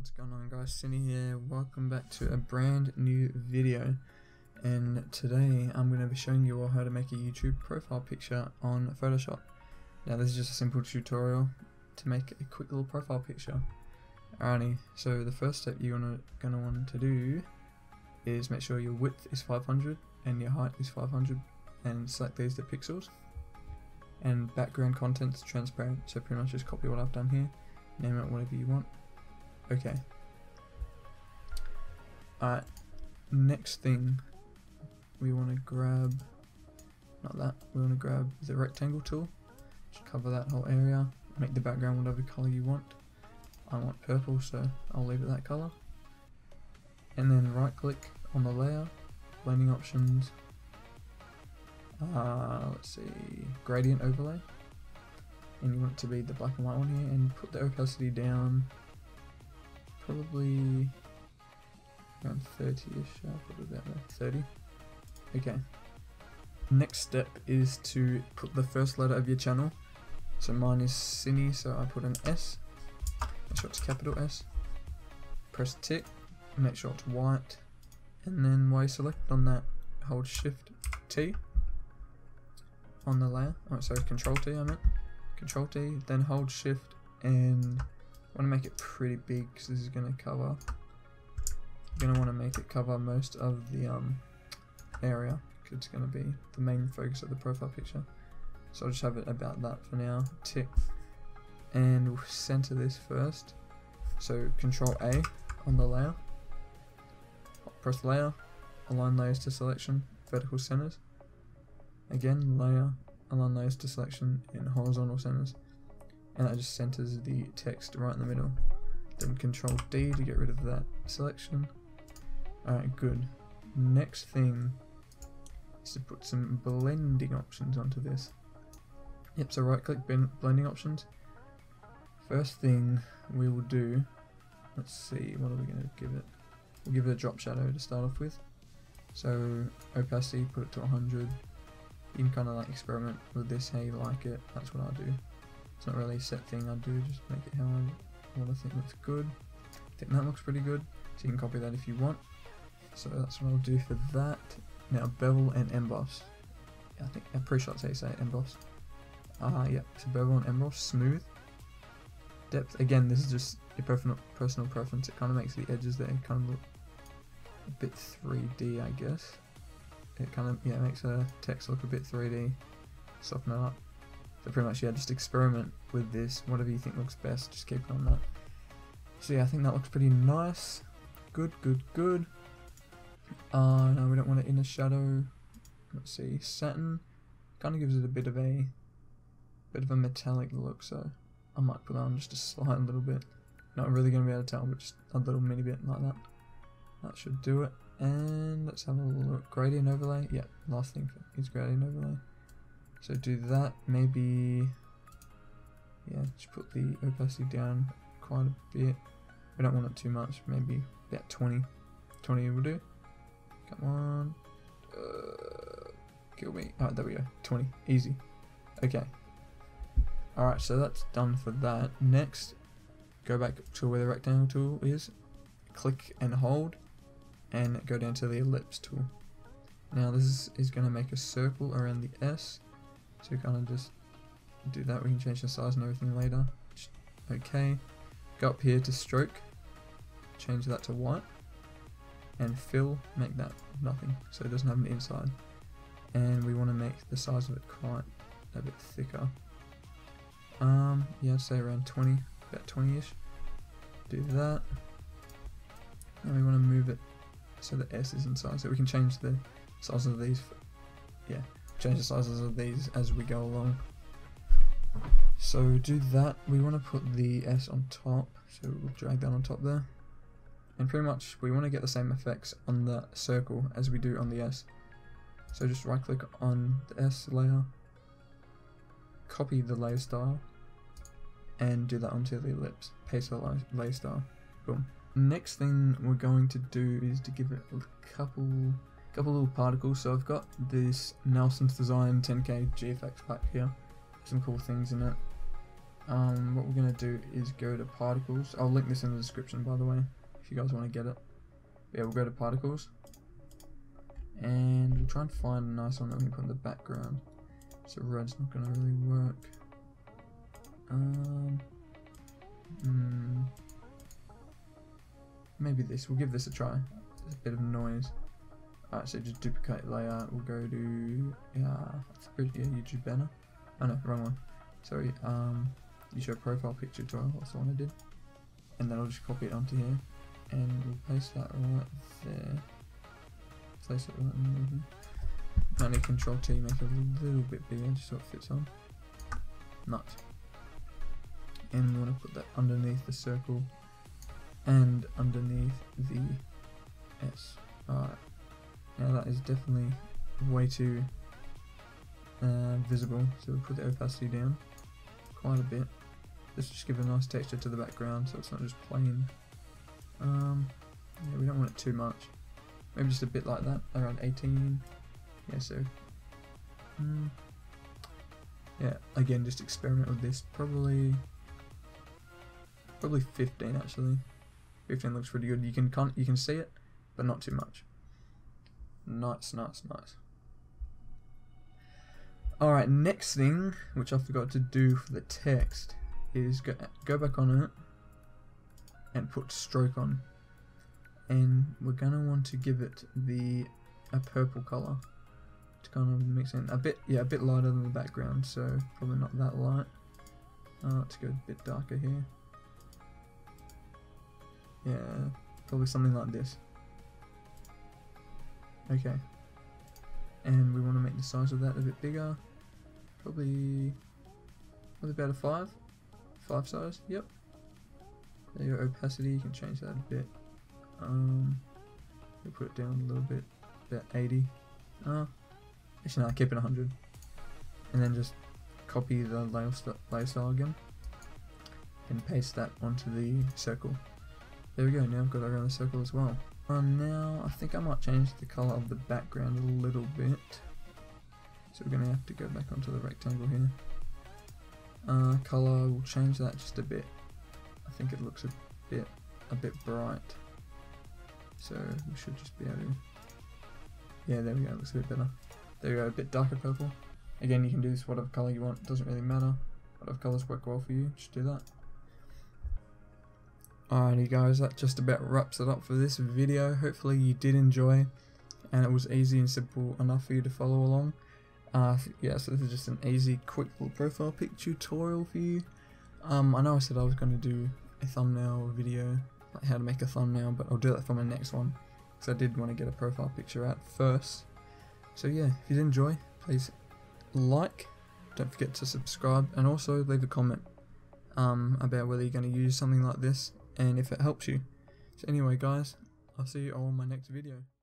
What's going on, guys? Cindy here. Welcome back to a brand new video, and today I'm going to be showing you all how to make a YouTube profile picture on Photoshop. Now this is just a simple tutorial to make a quick little profile picture. Alrighty, so the first step you're gonna want to do is make sure your width is 500 and your height is 500, and select these, the pixels, and background content's transparent. So pretty much just copy what I've done here, name it whatever you want. Okay. Alright, next thing we want to grab, we want to grab the rectangle tool, just cover that whole area, make the background whatever color you want. I want purple, so I'll leave it that color. And then right click on the layer, blending options, let's see, gradient overlay, and you want it to be the black and white one here, and put the opacity down probably around 30ish. I'll put it about there, 30. Okay. Next step is to put the first letter of your channel. So mine is Cine, so I put an S. Make sure it's capital S. Press tick. Make sure it's white. And then while you select on that, hold Shift T on the layer. Oh, sorry, Control T. I meant Control T. Then hold Shift and I want to make it pretty big because this is going to cover. You're going to want to make it cover most of the area because it's going to be the main focus of the profile picture. So I'll just have it about that for now. Tick, and we'll center this first. So Control A on the layer. Press layer, align layers to selection, vertical centers. Again, layer, align layers to selection in horizontal centers. And that just centers the text right in the middle. Then Control D to get rid of that selection. Alright, good. Next thing is to put some blending options onto this. Yep, so right click blending options. First thing we will do, let's see, what are we going to give it? We'll give it a drop shadow to start off with. So opacity, put it to 100. You can kind of like experiment with this how you like it. That's what I do. It's not really a set thing I do, just make it how I think looks good. I think that looks pretty good, so you can copy that if you want. So that's what I'll do for that. Now bevel and emboss. Yeah, I'm pretty sure that's how you say it, emboss. Yeah, so bevel and emboss, smooth. Depth, again, this is just your personal preference. It kind of makes the edges there kind of look a bit 3D, I guess. It kind of, yeah, makes a text look a bit 3D, soften it up. So pretty much, yeah, just experiment with this, whatever you think looks best, just keep it on that. So yeah, I think that looks pretty nice. Good, good, good. No, we don't want it in a shadow. Let's see, satin kind of gives it a bit of a metallic look, so I might put that on just a slight little bit. Not really going to be able to tell, but just a little mini bit like that. That should do it. And let's have a look. Gradient overlay. Yeah, last thing is gradient overlay. So do that, maybe, yeah, just put the opacity down quite a bit. We don't want it too much, maybe about 20. 20 will do. Come on. Kill me. Alright, there we go. 20. Easy. Okay. Alright, so that's done for that. Next, go back to where the rectangle tool is. Click and hold, and go down to the ellipse tool. Now this is going to make a circle around the S. So kind of just do that. We can change the size and everything later. Okay. Go up here to stroke. Change that to white. And fill, make that nothing. So it doesn't have an inside. And we want to make the size of it quite a bit thicker. Yeah, I'd say around 20, about 20ish. Do that. And we want to move it so the S is inside. So we can change the size of these. Yeah. Change the sizes of these as we go along. So do that. We want to put the S on top, so we'll drag that on top there. And pretty much we want to get the same effects on the circle as we do on the S. So just right click on the S layer, copy the layer style, and do that onto the ellipse. Paste the layer style. Boom. Next thing we're going to do is to give it a couple little particles. So I've got this Nelson's Design 10K GFX pack here, some cool things in it. what we're going to do is go to particles. I'll link this in the description, by the way, if you guys want to get it. But yeah, we'll go to particles, and we'll try and find a nice one that we can put in the background. So red's not going to really work. Maybe this. We'll give this a try. There's a bit of noise. Alright, so just duplicate layout. We'll go to YouTube banner. Oh no, wrong one. Sorry. You show profile picture tutorial. That's the one I did. And then I'll just copy it onto here, and we'll paste that right there. Place it right in there. I need Control T, make it a little bit bigger, just so it fits on. Nice. And we want to put that underneath the circle and underneath the S. Alright. Now that is definitely way too visible, so we'll put the opacity down quite a bit. Let's just give a nice texture to the background so it's not just plain. Yeah, we don't want it too much. Maybe just a bit like that, around 18. Yeah, so yeah, again, just experiment with this. Probably 15 actually. 15 looks pretty good. You can see it, but not too much. Nice. Alright, next thing, which I forgot to do for the text, is go back on it and put stroke on. And we're gonna want to give it a purple color to kind of mix in a bit lighter than the background, so probably not that light. Let's go a bit darker here. Yeah, probably something like this. Okay, and we want to make the size of that a bit bigger. Probably about a 5 size. Yep. There you go. Opacity, you can change that a bit. We'll put it down a little bit, about 80. Actually no, keep it 100. And then just copy the layer style again and paste that onto the circle. There we go, now I've got it around the circle as well. Now I think I might change the colour of the background a little bit. So we're going to have to go back onto the rectangle here. Colour, we'll change that just a bit. I think it looks a bit bright. So we should just be able to, yeah, there we go, it looks a bit better. There we go, a bit darker purple. Again, you can do this whatever colour you want, it doesn't really matter. Whatever colours work well for you, just do that. Alrighty guys, that just about wraps it up for this video. Hopefully you did enjoy and it was easy and simple enough for you to follow along. Yeah, so this is just an easy, quick little profile pic tutorial for you. I know I said I was going to do a thumbnail video, like how to make a thumbnail, but I'll do that for my next one, because I did want to get a profile picture out first. So yeah, if you did enjoy, please like, don't forget to subscribe, and also leave a comment about whether you're going to use something like this, and if it helps you. So anyway guys, I'll see you all in my next video.